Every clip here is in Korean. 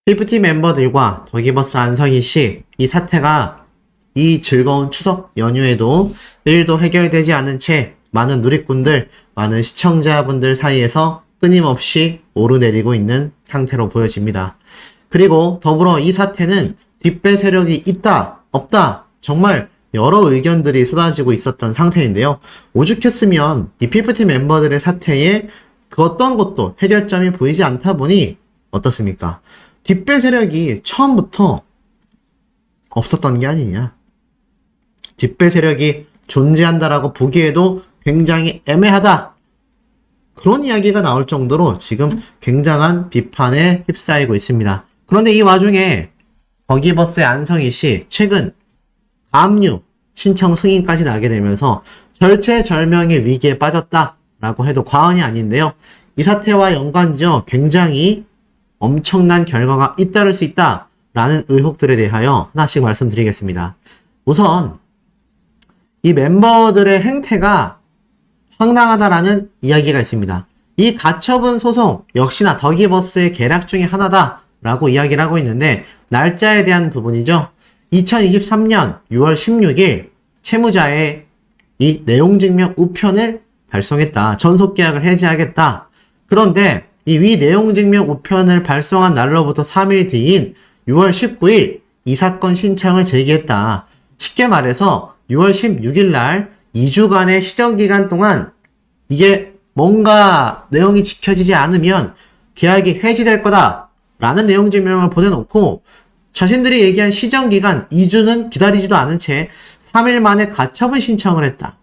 피프티 멤버들과 더기버스 안성희 씨, 이 사태가 이 즐거운 추석 연휴에도 일도 해결되지 않은 채 많은 누리꾼들, 많은 시청자분들 사이에서 끊임없이 오르내리고 있는 상태로 보여집니다. 그리고 더불어 이 사태는 뒷배 세력이 있다, 없다, 정말 여러 의견들이 쏟아지고 있었던 상태인데요. 오죽했으면 이 피프티 멤버들의 사태에 그 어떤 것도 해결점이 보이지 않다 보니 어떻습니까? 뒷배 세력이 처음부터 없었던 게 아니냐. 뒷배 세력이 존재한다라고 보기에도 굉장히 애매하다. 그런 이야기가 나올 정도로 지금 굉장한 비판에 휩싸이고 있습니다. 그런데 이 와중에 더기버스의 안성희 씨 최근 가압류 신청 승인까지 나게 되면서 절체절명의 위기에 빠졌다라고 해도 과언이 아닌데요. 이 사태와 연관지어 굉장히 엄청난 결과가 잇따를 수 있다라는 의혹들에 대하여 하나씩 말씀드리겠습니다. 우선 이 멤버들의 행태가 황당하다라는 이야기가 있습니다. 이 가처분 소송 역시나 더기버스의 계략 중에 하나다라고 이야기를 하고 있는데 날짜에 대한 부분이죠. 2023년 6월 16일 채무자의 이 내용증명 우편을 발송했다. 전속계약을 해지하겠다. 그런데 이 위 내용증명 우편을 발송한 날로부터 3일 뒤인 6월 19일 이 사건 신청을 제기했다. 쉽게 말해서 6월 16일 날 2주간의 시정기간 동안 이게 뭔가 내용이 지켜지지 않으면 계약이 해지될 거다 라는 내용증명을 보내놓고 자신들이 얘기한 시정기간 2주는 기다리지도 않은 채 3일 만에 가처분 신청을 했다.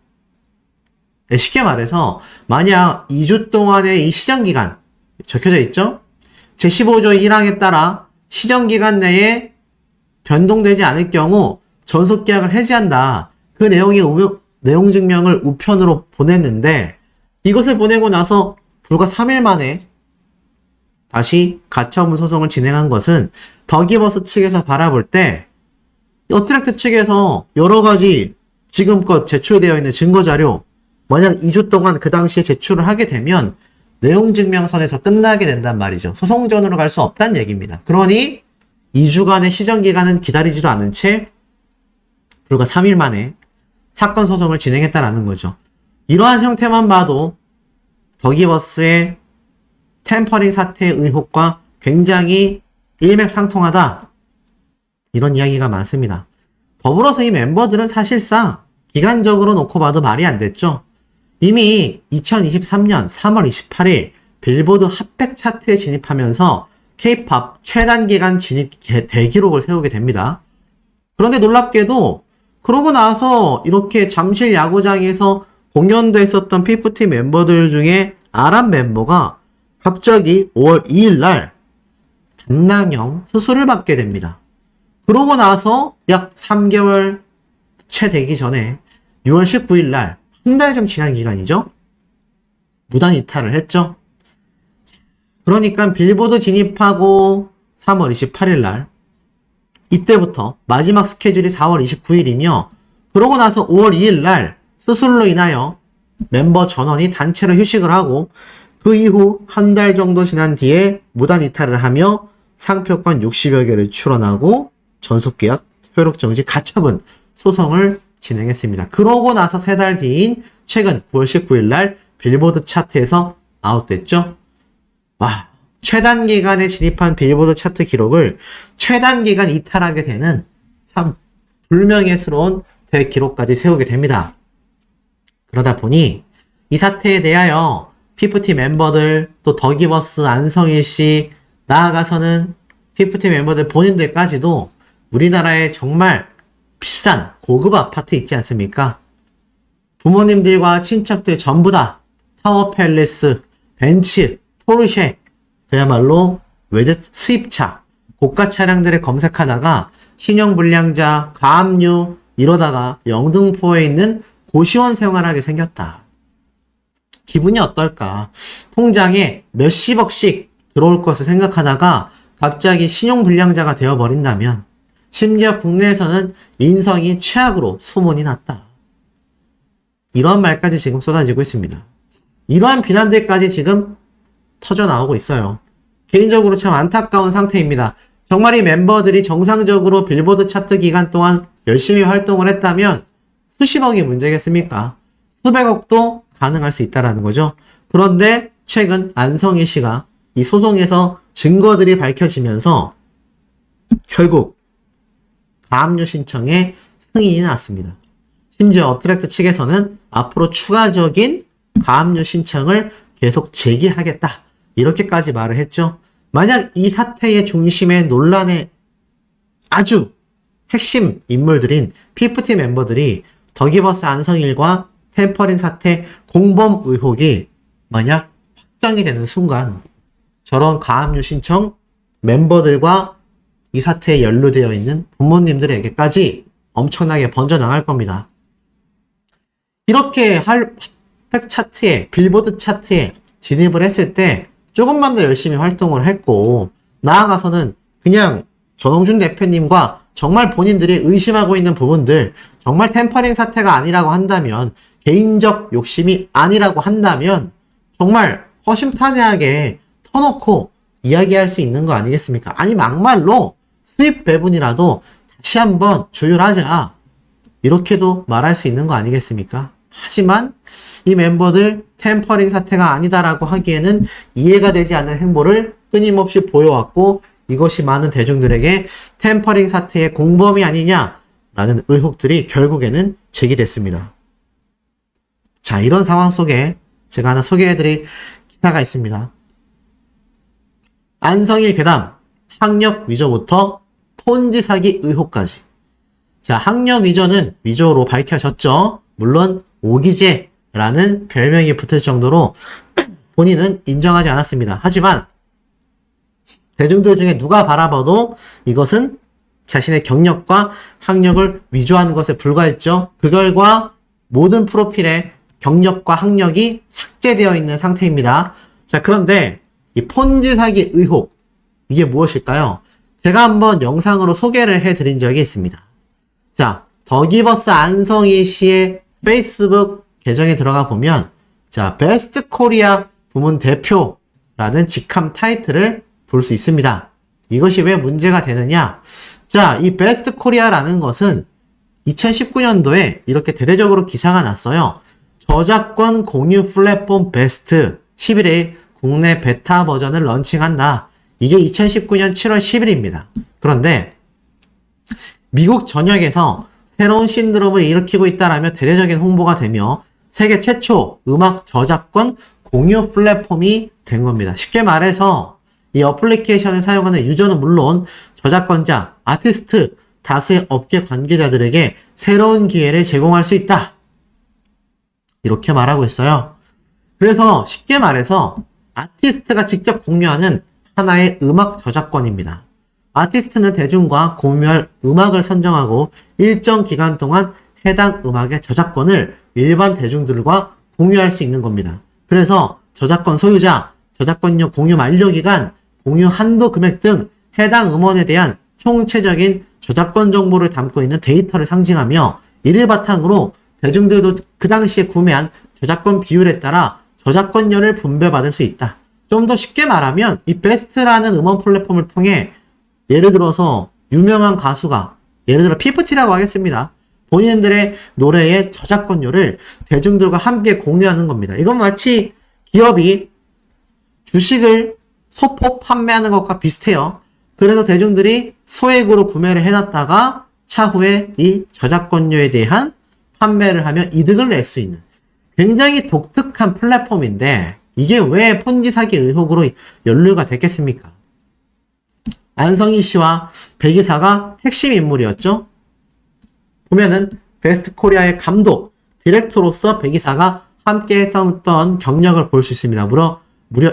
쉽게 말해서 만약 2주 동안의 이 시정기간 적혀져 있죠? 제15조 1항에 따라 시정기간 내에 변동되지 않을 경우 전속계약을 해지한다. 그 내용의 내용증명을 우편으로 보냈는데 이것을 보내고 나서 불과 3일 만에 다시 가처분 소송을 진행한 것은 더기버스 측에서 바라볼 때 어트랙트 측에서 여러 가지 지금껏 제출되어 있는 증거자료 만약 2주 동안 그 당시에 제출을 하게 되면 내용증명선에서 끝나게 된단 말이죠. 소송전으로 갈 수 없다는 얘기입니다. 그러니 2주간의 시정기간은 기다리지도 않은 채 불과 3일 만에 사건 소송을 진행했다라는 거죠. 이러한 형태만 봐도 더기버스의 템퍼링 사태의 의혹과 굉장히 일맥상통하다. 이런 이야기가 많습니다. 더불어서 이 멤버들은 사실상 기간적으로 놓고 봐도 말이 안 됐죠. 이미 2023년 3월 28일 빌보드 핫백 차트에 진입하면서 K-POP 최단기간 진입 대기록을 세우게 됩니다. 그런데 놀랍게도 그러고 나서 이렇게 잠실 야구장에서 공연도 했었던 피프티 멤버들 중에 아랍 멤버가 갑자기 5월 2일 날 담낭형 수술을 받게 됩니다. 그러고 나서 약 3개월 채 되기 전에 6월 19일 날 한 달 좀 지난 기간이죠. 무단 이탈을 했죠. 그러니까 빌보드 진입하고 3월 28일 날 이때부터 마지막 스케줄이 4월 29일이며 그러고 나서 5월 2일 날 수술로 인하여 멤버 전원이 단체로 휴식을 하고 그 이후 한 달 정도 지난 뒤에 무단 이탈을 하며 상표권 60여 개를 출원하고 전속계약 효력정지 가처분 소송을 진행했습니다. 그러고 나서 3달 뒤인 최근 9월 19일 날 빌보드 차트에서 아웃됐죠. 와, 최단기간에 진입한 빌보드 차트 기록을 최단기간 이탈하게 되는 참 불명예스러운 대기록까지 세우게 됩니다. 그러다 보니 이 사태에 대하여 피프티 멤버들 또 더기버스 안성희 씨 나아가서는 피프티 멤버들 본인들까지도 우리나라에 정말 비싼 고급 아파트 있지 않습니까? 부모님들과 친척들 전부 다 타워 팰리스, 벤츠, 포르쉐 그야말로 외제 수입차, 고가 차량들을 검색하다가 신용불량자, 가압류 이러다가 영등포에 있는 고시원 생활하게 생겼다. 기분이 어떨까? 통장에 몇십억씩 들어올 것을 생각하다가 갑자기 신용불량자가 되어버린다면 심지어 국내에서는 인성이 최악으로 소문이 났다. 이러한 말까지 지금 쏟아지고 있습니다. 이러한 비난들까지 지금 터져 나오고 있어요. 개인적으로 참 안타까운 상태입니다. 정말 이 멤버들이 정상적으로 빌보드 차트 기간 동안 열심히 활동을 했다면 수십억이 문제겠습니까? 수백억도 가능할 수 있다라는 거죠. 그런데 최근 안성희 씨가 이 소송에서 증거들이 밝혀지면서 결국 가압류 신청에 승인이 났습니다. 심지어 어트랙트 측에서는 앞으로 추가적인 가압류 신청을 계속 제기하겠다. 이렇게까지 말을 했죠. 만약 이 사태의 중심에 논란의 아주 핵심 인물들인 피프티 멤버들이 더기버스 안성일과 템퍼링 사태 공범 의혹이 만약 확정이 되는 순간 저런 가압류 신청 멤버들과 이 사태에 연루되어 있는 부모님들에게까지 엄청나게 번져나갈 겁니다. 이렇게 핫팩 차트에, 빌보드 차트에 진입을 했을 때 조금만 더 열심히 활동을 했고, 나아가서는 그냥 전홍준 대표님과 정말 본인들이 의심하고 있는 부분들, 정말 템퍼링 사태가 아니라고 한다면, 개인적 욕심이 아니라고 한다면, 정말 허심탄회하게 터놓고 이야기할 수 있는 거 아니겠습니까? 아니, 막말로 수입 배분이라도 다시 한번 조율하자. 이렇게도 말할 수 있는 거 아니겠습니까? 하지만 이 멤버들 템퍼링 사태가 아니다라고 하기에는 이해가 되지 않는 행보를 끊임없이 보여왔고, 이것이 많은 대중들에게 템퍼링 사태의 공범이 아니냐라는 의혹들이 결국에는 제기됐습니다. 자, 이런 상황 속에 제가 하나 소개해드릴 기사가 있습니다. 안성일 괴담, 학력 위조부터 폰지 사기 의혹까지. 자, 학력 위조는 위조로 밝혀졌죠. 물론 오기재라는 별명이 붙을 정도로 본인은 인정하지 않았습니다. 하지만 대중들 중에 누가 바라봐도 이것은 자신의 경력과 학력을 위조하는 것에 불과했죠. 그 결과 모든 프로필에 경력과 학력이 삭제되어 있는 상태입니다. 자, 그런데 이 폰지 사기 의혹, 이게 무엇일까요? 제가 한번 영상으로 소개를 해드린 적이 있습니다. 자, 더기버스 안성희 씨의 페이스북 계정에 들어가 보면, 자, 베스트 코리아 부문 대표라는 직함 타이틀을 볼 수 있습니다. 이것이 왜 문제가 되느냐? 자, 이 베스트 코리아라는 것은 2019년도에 이렇게 대대적으로 기사가 났어요. 저작권 공유 플랫폼 베스트 11일 국내 베타 버전을 런칭한다. 이게 2019년 7월 10일입니다. 그런데 미국 전역에서 새로운 신드롬을 일으키고 있다라며 대대적인 홍보가 되며 세계 최초 음악 저작권 공유 플랫폼이 된 겁니다. 쉽게 말해서 이 어플리케이션을 사용하는 유저는 물론 저작권자, 아티스트, 다수의 업계 관계자들에게 새로운 기회를 제공할 수 있다. 이렇게 말하고 있어요. 그래서 쉽게 말해서 아티스트가 직접 공유하는 하나의 음악 저작권입니다. 아티스트는 대중과 공유할 음악을 선정하고 일정 기간 동안 해당 음악의 저작권을 일반 대중들과 공유할 수 있는 겁니다. 그래서 저작권 소유자, 저작권료 공유 만료기간, 공유 한도 금액 등 해당 음원에 대한 총체적인 저작권 정보를 담고 있는 데이터를 상징하며 이를 바탕으로 대중들도 그 당시에 구매한 저작권 비율에 따라 저작권료를 분배받을 수 있다. 좀 더 쉽게 말하면 이 베스트라는 음원 플랫폼을 통해 예를 들어서 유명한 가수가 예를 들어 피프티라고 하겠습니다. 본인들의 노래의 저작권료를 대중들과 함께 공유하는 겁니다. 이건 마치 기업이 주식을 소폭 판매하는 것과 비슷해요. 그래서 대중들이 소액으로 구매를 해놨다가 차후에 이 저작권료에 대한 판매를 하면 이득을 낼 수 있는 굉장히 독특한 플랫폼인데 이게 왜 폰지 사기 의혹으로 연루가 됐겠습니까? 안성희 씨와 배 기사가 핵심 인물이었죠. 보면은 베스트 코리아의 감독, 디렉터로서 배 기사가 함께 했었던 경력을 볼 수 있습니다. 무려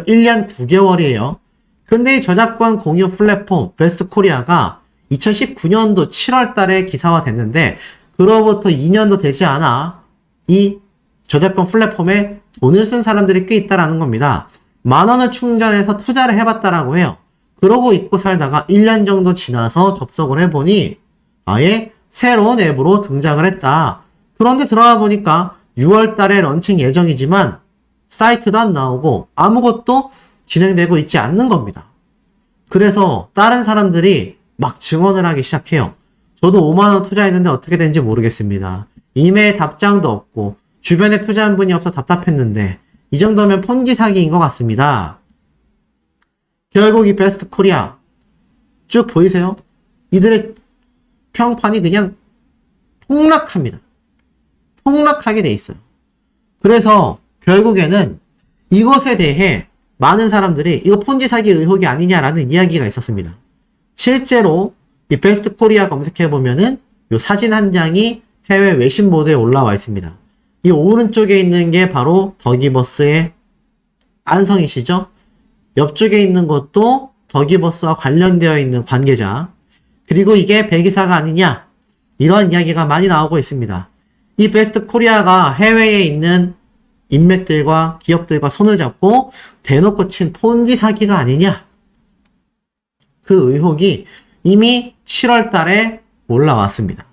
1년 9개월이에요. 근데 이 저작권 공유 플랫폼 베스트 코리아가 2019년도 7월 달에 기사화 됐는데 그로부터 2년도 되지 않아 이 저작권 플랫폼에 돈을 쓴 사람들이 꽤 있다라는 겁니다. 10,000원을 충전해서 투자를 해봤다라고 해요. 그러고 있고 살다가 1년 정도 지나서 접속을 해보니 아예 새로운 앱으로 등장을 했다. 그런데 들어가 보니까 6월 달에 런칭 예정이지만 사이트도 안 나오고 아무것도 진행되고 있지 않는 겁니다. 그래서 다른 사람들이 막 증언을 하기 시작해요. 저도 5만원 투자했는데 어떻게 된지 모르겠습니다. 이메일 답장도 없고 주변에 투자한 분이 없어 답답했는데 이 정도면 폰지 사기인 것 같습니다. 결국 이 베스트 코리아 쭉 보이세요? 이들의 평판이 그냥 폭락합니다. 폭락하게 돼 있어요. 그래서 결국에는 이것에 대해 많은 사람들이 이거 폰지 사기 의혹이 아니냐라는 이야기가 있었습니다. 실제로 이 베스트 코리아 검색해보면은 이 사진 한 장이 해외 외신 보도에 올라와 있습니다. 이 오른쪽에 있는 게 바로 더기버스의 안성희 씨죠. 옆쪽에 있는 것도 더기버스와 관련되어 있는 관계자. 그리고 이게 배기사가 아니냐. 이러한 이야기가 많이 나오고 있습니다. 이 베스트 코리아가 해외에 있는 인맥들과 기업들과 손을 잡고 대놓고 친 폰지 사기가 아니냐. 그 의혹이 이미 7월 달에 올라왔습니다.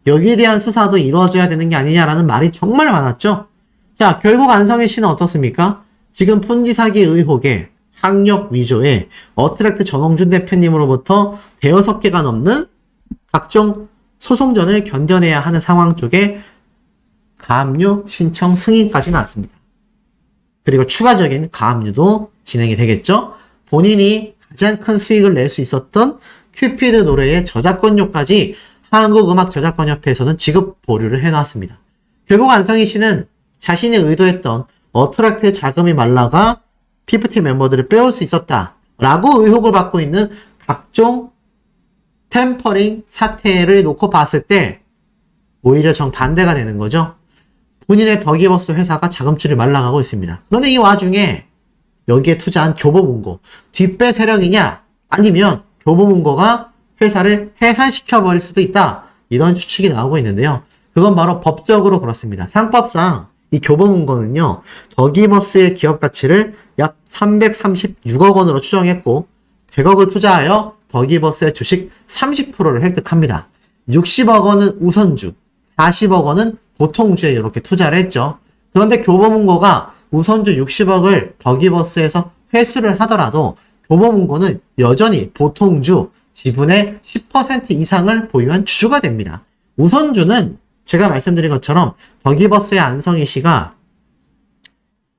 여기에 대한 수사도 이루어져야 되는 게 아니냐라는 말이 정말 많았죠. 자, 결국 안성희 씨는 어떻습니까? 지금 폰지 사기 의혹에 학력 위조에 어트랙트 전홍준 대표님으로부터 대여섯 개가 넘는 각종 소송전을 견뎌내야 하는 상황 쪽에 가압류 신청 승인까지 나왔습니다. 그리고 추가적인 가압류도 진행이 되겠죠. 본인이 가장 큰 수익을 낼 수 있었던 큐피드 노래의 저작권료까지 한국음악저작권협회에서는 지급 보류를 해놨습니다. 결국 안성희 씨는 자신이 의도했던 어트랙트의 자금이 말라가 피프티 멤버들을 빼올 수 있었다라고 의혹을 받고 있는 각종 템퍼링 사태를 놓고 봤을 때 오히려 정반대가 되는 거죠. 본인의 더기버스 회사가 자금줄이 말라가고 있습니다. 그런데 이 와중에 여기에 투자한 교보문고 뒷배 세력이냐 아니면 교보문고가 회사를 해산시켜버릴 수도 있다. 이런 추측이 나오고 있는데요. 그건 바로 법적으로 그렇습니다. 상법상 이 교보문고는요. 더기버스의 기업 가치를 약 336억 원으로 추정했고 100억을 투자하여 더기버스의 주식 30%를 획득합니다. 60억 원은 우선주, 40억 원은 보통주에 이렇게 투자를 했죠. 그런데 교보문고가 우선주 60억을 더기버스에서 회수를 하더라도 교보문고는 여전히 보통주 지분의 10% 이상을 보유한 주주가 됩니다. 우선주는 제가 말씀드린 것처럼 더기버스의 안성희 씨가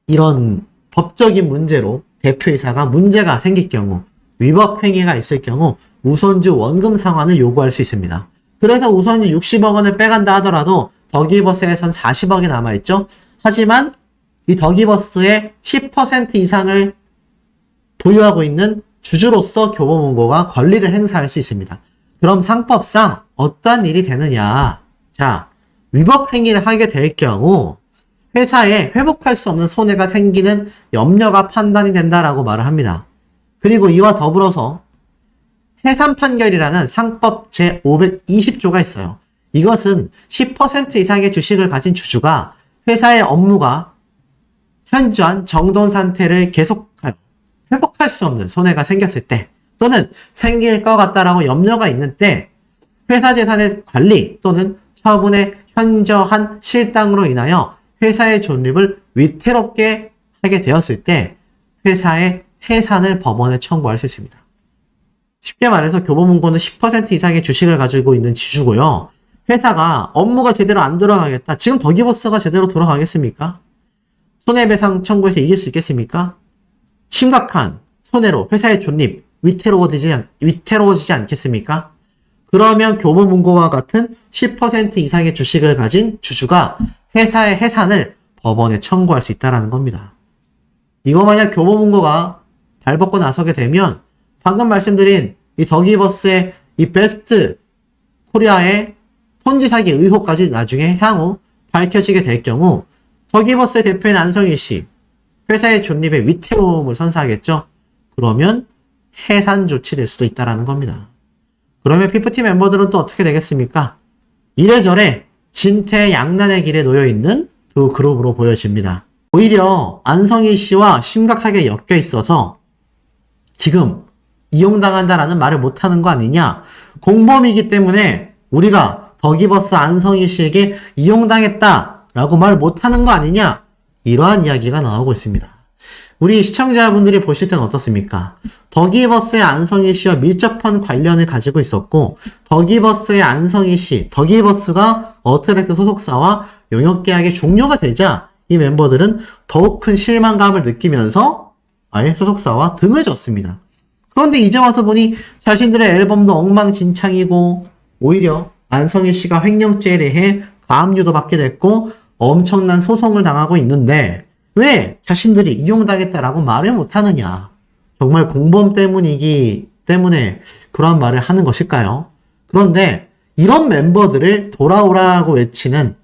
이런 법적인 문제로 대표이사가 문제가 생길 경우 위법 행위가 있을 경우 우선주 원금 상환을 요구할 수 있습니다. 그래서 우선주 60억 원을 빼간다 하더라도 더기버스에선 40억이 남아있죠. 하지만 이 더기버스의 10% 이상을 보유하고 있는 주주로서 교보문고가 권리를 행사할 수 있습니다. 그럼 상법상 어떤 일이 되느냐. 자, 위법 행위를 하게 될 경우 회사에 회복할 수 없는 손해가 생기는 염려가 판단이 된다라고 말을 합니다. 그리고 이와 더불어서 해산 판결이라는 상법 제520조가 있어요. 이것은 10% 이상의 주식을 가진 주주가 회사의 업무가 현저한 정돈 상태를 계속하여 회복할 수 없는 손해가 생겼을 때 또는 생길 것 같다라고 염려가 있는 때 회사 재산의 관리 또는 처분의 현저한 실당으로 인하여 회사의 존립을 위태롭게 하게 되었을 때 회사의 해산을 법원에 청구할 수 있습니다. 쉽게 말해서 교보문고는 10% 이상의 주식을 가지고 있는 지주고요. 회사가 업무가 제대로 안 돌아가겠다. 지금 더기버스가 제대로 돌아가겠습니까? 손해배상 청구에서 이길 수 있겠습니까? 심각한 손해로 회사의 존립, 위태로워지지 않겠습니까? 그러면 교보문고와 같은 10% 이상의 주식을 가진 주주가 회사의 해산을 법원에 청구할 수 있다는 겁니다. 이거 만약 교보문고가 발벗고 나서게 되면 방금 말씀드린 이 더기버스의 이 베스트 코리아의 폰지 사기 의혹까지 나중에 향후 밝혀지게 될 경우 더기버스의 대표인 안성희 씨 회사의 존립에 위태로움을 선사하겠죠. 그러면 해산 조치될 수도 있다는 겁니다. 그러면 피프티 멤버들은 또 어떻게 되겠습니까? 이래저래 진퇴양난의 길에 놓여있는 두 그룹으로 보여집니다. 오히려 안성희 씨와 심각하게 엮여 있어서 지금 이용당한다라는 말을 못하는 거 아니냐? 공범이기 때문에 우리가 더기버스 안성희 씨에게 이용당했다라고 말 못하는 거 아니냐? 이러한 이야기가 나오고 있습니다. 우리 시청자분들이 보실 때는 어떻습니까? 더기버스의 안성희 씨와 밀접한 관련을 가지고 있었고, 더기버스의 안성희 씨, 더기버스가 어트랙트 소속사와 용역계약이 종료가 되자 이 멤버들은 더욱 큰 실망감을 느끼면서 아예 소속사와 등을 졌습니다. 그런데 이제 와서 보니 자신들의 앨범도 엉망진창이고, 오히려 안성희 씨가 횡령죄에 대해 가압류도 받게 됐고 엄청난 소송을 당하고 있는데 왜 자신들이 이용당했다라고 말을 못하느냐. 정말 공범 때문이기 때문에 그러한 말을 하는 것일까요? 그런데 이런 멤버들을 돌아오라고 외치는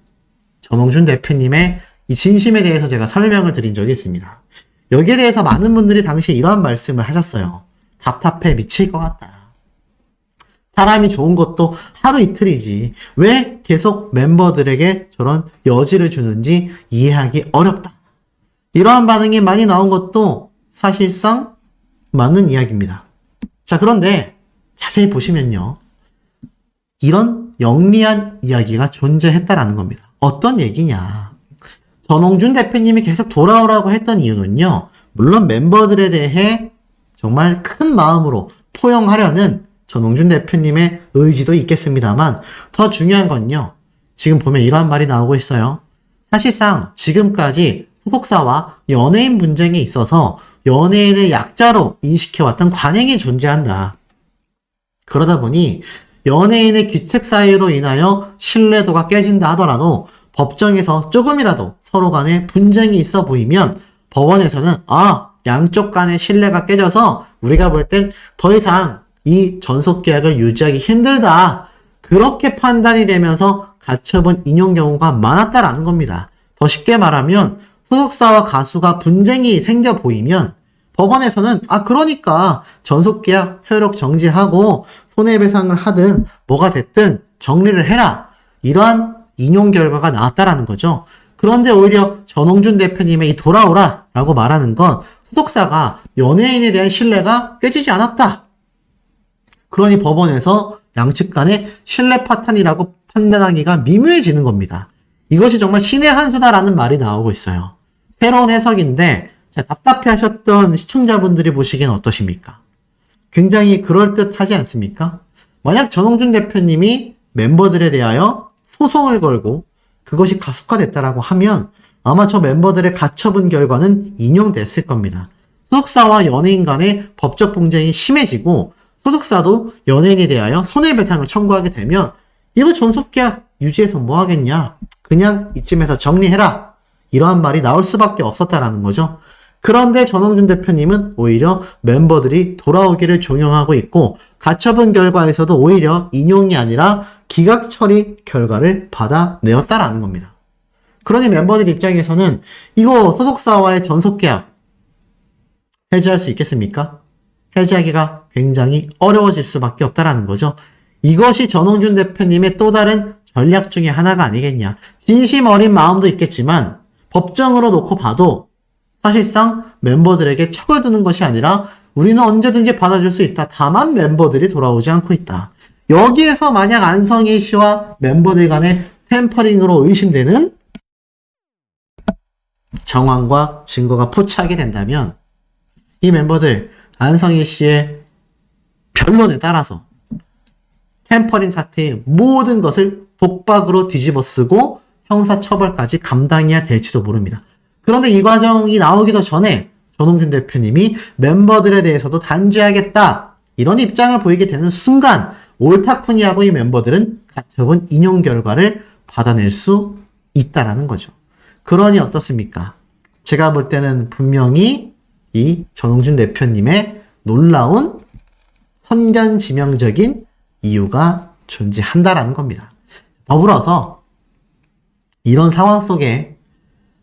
전홍준 대표님의 이 진심에 대해서 제가 설명을 드린 적이 있습니다. 여기에 대해서 많은 분들이 당시에 이러한 말씀을 하셨어요. 답답해 미칠 것 같다. 사람이 좋은 것도 하루 이틀이지 왜 계속 멤버들에게 저런 여지를 주는지 이해하기 어렵다. 이러한 반응이 많이 나온 것도 사실상 맞는 이야기입니다. 자, 그런데 자세히 보시면요. 이런 영리한 이야기가 존재했다라는 겁니다. 어떤 얘기냐. 전홍준 대표님이 계속 돌아오라고 했던 이유는요. 물론 멤버들에 대해 정말 큰 마음으로 포용하려는 전홍준 대표님의 의지도 있겠습니다만 더 중요한 건요. 지금 보면 이러한 말이 나오고 있어요. 사실상 지금까지 소속사와 연예인 분쟁에 있어서 연예인을 약자로 인식해왔던 관행이 존재한다. 그러다 보니 연예인의 귀책 사유로 인하여 신뢰도가 깨진다 하더라도 법정에서 조금이라도 서로 간에 분쟁이 있어 보이면 법원에서는 양쪽 간의 신뢰가 깨져서 우리가 볼 땐 더 이상 이 전속계약을 유지하기 힘들다. 그렇게 판단이 되면서 가처분 인용 경우가 많았다라는 겁니다. 더 쉽게 말하면 소속사와 가수가 분쟁이 생겨 보이면 법원에서는 그러니까 전속계약 효력 정지하고 손해배상을 하든 뭐가 됐든 정리를 해라. 이러한 인용 결과가 나왔다라는 거죠. 그런데 오히려 전홍준 대표님의 이 돌아오라 라고 말하는 건 소속사가 연예인에 대한 신뢰가 깨지지 않았다. 그러니 법원에서 양측 간의 신뢰 파탄이라고 판단하기가 미묘해지는 겁니다. 이것이 정말 신의 한 수다라는 말이 나오고 있어요. 새로운 해석인데 답답해 하셨던 시청자분들이 보시기엔 어떠십니까? 굉장히 그럴듯하지 않습니까? 만약 전홍준 대표님이 멤버들에 대하여 소송을 걸고 그것이 가속화됐다라고 하면 아마 저 멤버들의 가처분 결과는 인용됐을 겁니다. 소속사와 연예인 간의 법적 분쟁이 심해지고 소속사도 연예인에 대하여 손해배상을 청구하게 되면 이거 전속계약 유지해서 뭐 하겠냐? 그냥 이쯤에서 정리해라. 이러한 말이 나올 수밖에 없었다라는 거죠. 그런데 전홍준 대표님은 오히려 멤버들이 돌아오기를 종용하고 있고 가처분 결과에서도 오히려 인용이 아니라 기각 처리 결과를 받아내었다라는 겁니다. 그러니 멤버들 입장에서는 이거 소속사와의 전속계약 해지할 수 있겠습니까? 해지하기가 굉장히 어려워질 수밖에 없다라는 거죠. 이것이 전홍준 대표님의 또 다른 전략 중에 하나가 아니겠냐. 진심 어린 마음도 있겠지만 법정으로 놓고 봐도 사실상 멤버들에게 척을 두는 것이 아니라 우리는 언제든지 받아줄 수 있다. 다만 멤버들이 돌아오지 않고 있다. 여기에서 만약 안성희 씨와 멤버들 간의 템퍼링으로 의심되는 정황과 증거가 포착이 된다면 이 멤버들 안성희 씨의 변론에 따라서 템퍼링 사태의 모든 것을 독박으로 뒤집어 쓰고 형사처벌까지 감당해야 될지도 모릅니다. 그런데 이 과정이 나오기도 전에 전홍준 대표님이 멤버들에 대해서도 단죄하겠다 이런 입장을 보이게 되는 순간 옳다쿠니 하고 이 멤버들은 가처분 인용 결과를 받아낼 수 있다라는 거죠. 그러니 어떻습니까? 제가 볼 때는 분명히 이 전홍준 대표님의 놀라운 선견지명적인 이유가 존재한다라는 겁니다. 더불어서 이런 상황 속에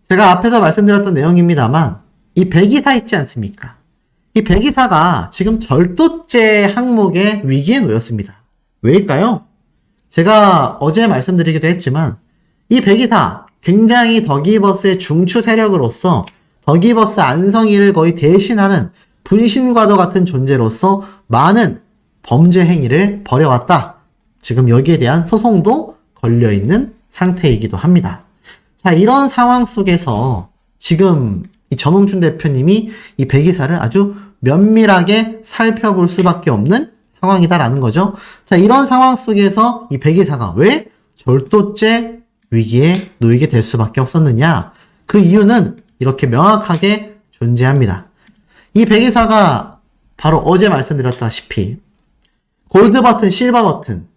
제가 앞에서 말씀드렸던 내용입니다만 이 배기사 있지 않습니까? 이 배기사가 지금 절도죄 항목의 위기에 놓였습니다. 왜일까요? 제가 어제 말씀드리기도 했지만 이 배기사 굉장히 더기버스의 중추 세력으로서 더기버스 안성희를 거의 대신하는 분신과도 같은 존재로서 많은 범죄 행위를 벌여왔다. 지금 여기에 대한 소송도 걸려있는 상태이기도 합니다. 자, 이런 상황 속에서 지금 이 전홍준 대표님이 이 배기사를 아주 면밀하게 살펴볼 수밖에 없는 상황이다라는 거죠. 자, 이런 상황 속에서 이 배기사가 왜 절도죄 위기에 놓이게 될 수밖에 없었느냐? 그 이유는 이렇게 명확하게 존재합니다. 이 배기사가 바로 어제 말씀드렸다시피 골드 버튼, 실버 버튼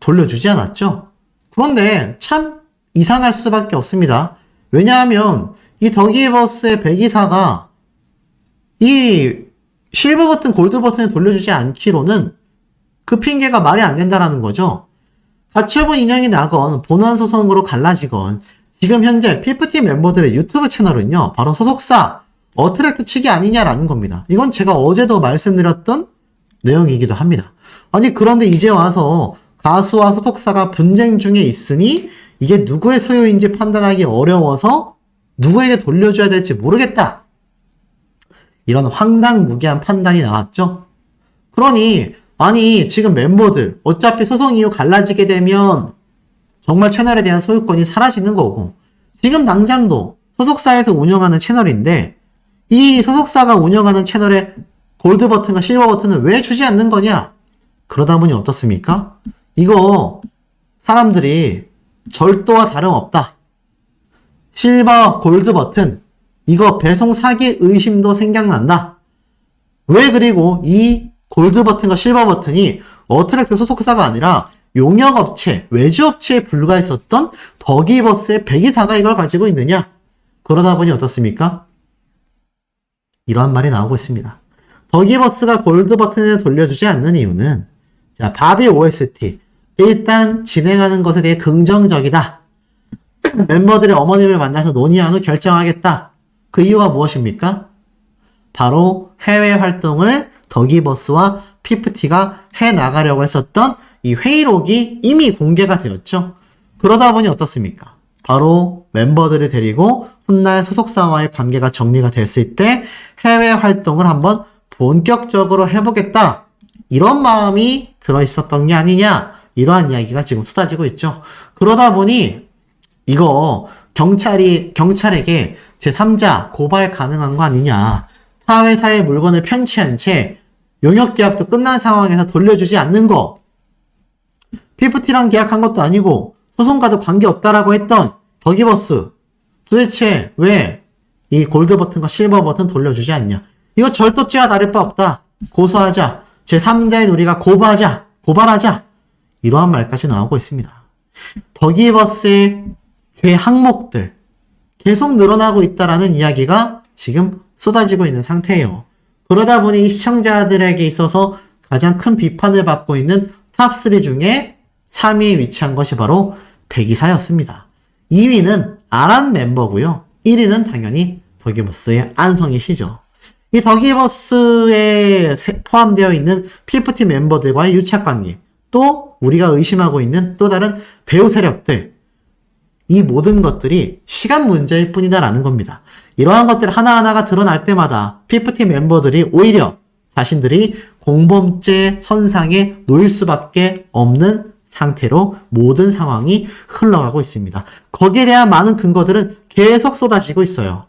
돌려주지 않았죠? 그런데 참 이상할 수밖에 없습니다. 왜냐하면 이 더기버스의 배기사가 이 실버 버튼, 골드 버튼을 돌려주지 않기로는 그 핑계가 말이 안 된다라는 거죠. 가처분 인형이 나건 본안 소송으로 갈라지건 지금 현재 피프티 멤버들의 유튜브 채널은요, 바로 소속사 어트랙트 측이 아니냐라는 겁니다. 이건 제가 어제도 말씀드렸던 내용이기도 합니다. 아니, 그런데 이제 와서 가수와 소속사가 분쟁 중에 있으니 이게 누구의 소유인지 판단하기 어려워서 누구에게 돌려줘야 될지 모르겠다. 이런 황당무계한 판단이 나왔죠. 그러니 아니, 지금 멤버들 어차피 소송 이후 갈라지게 되면 정말 채널에 대한 소유권이 사라지는 거고, 지금 당장도 소속사에서 운영하는 채널인데 이 소속사가 운영하는 채널에 골드 버튼과 실버 버튼을 왜 주지 않는 거냐? 그러다 보니 어떻습니까? 이거 사람들이 절도와 다름없다. 실버, 골드 버튼 이거 배송 사기 의심도 생각난다. 왜 그리고 이 골드 버튼과 실버 버튼이 어트랙트 소속사가 아니라 용역업체, 외주업체에 불과했었던 더기버스의 배기사가 이걸 가지고 있느냐? 그러다 보니 어떻습니까? 이러한 말이 나오고 있습니다. 더기버스가 골드 버튼을 돌려주지 않는 이유는, 자, 바비 OST 일단 진행하는 것에 대해 긍정적이다. 멤버들의 어머님을 만나서 논의한 후 결정하겠다. 그 이유가 무엇입니까? 바로 해외 활동을 더기버스와 피프티가 해나가려고 했었던 이 회의록이 이미 공개가 되었죠. 그러다 보니 어떻습니까? 바로 멤버들을 데리고 훗날 소속사와의 관계가 정리가 됐을 때 해외 활동을 한번 본격적으로 해보겠다. 이런 마음이 들어있었던 게 아니냐. 이러한 이야기가 지금 쏟아지고 있죠. 그러다 보니 이거 경찰에게 제3자 고발 가능한 거 아니냐. 타 회사의 물건을 편취한 채 용역계약도 끝난 상황에서 돌려주지 않는 거. 피프티랑 계약한 것도 아니고 소송과도 관계없다라고 했던 더기버스. 도대체 왜 이 골드 버튼과 실버 버튼 돌려주지 않냐. 이거 절도죄와 다를 바 없다. 고소하자. 제3자인 우리가 고발하자. 이러한 말까지 나오고 있습니다. 더기버스의 죄 항목들 계속 늘어나고 있다라는 이야기가 지금 쏟아지고 있는 상태예요. 그러다 보니 이 시청자들에게 있어서 가장 큰 비판을 받고 있는 탑3 중에 3위에 위치한 것이 바로 배기사였습니다. 2위는 아란 멤버고요. 1위는 당연히 더기버스의 안성희 씨죠. 이 더기버스에 포함되어 있는 피프티 멤버들과의 유착관계, 또 우리가 의심하고 있는 또 다른 배우 세력들, 이 모든 것들이 시간 문제일 뿐이다라는 겁니다. 이러한 것들 하나하나가 드러날 때마다 피프티 멤버들이 오히려 자신들이 공범죄 선상에 놓일 수밖에 없는 상태로 모든 상황이 흘러가고 있습니다. 거기에 대한 많은 근거들은 계속 쏟아지고 있어요.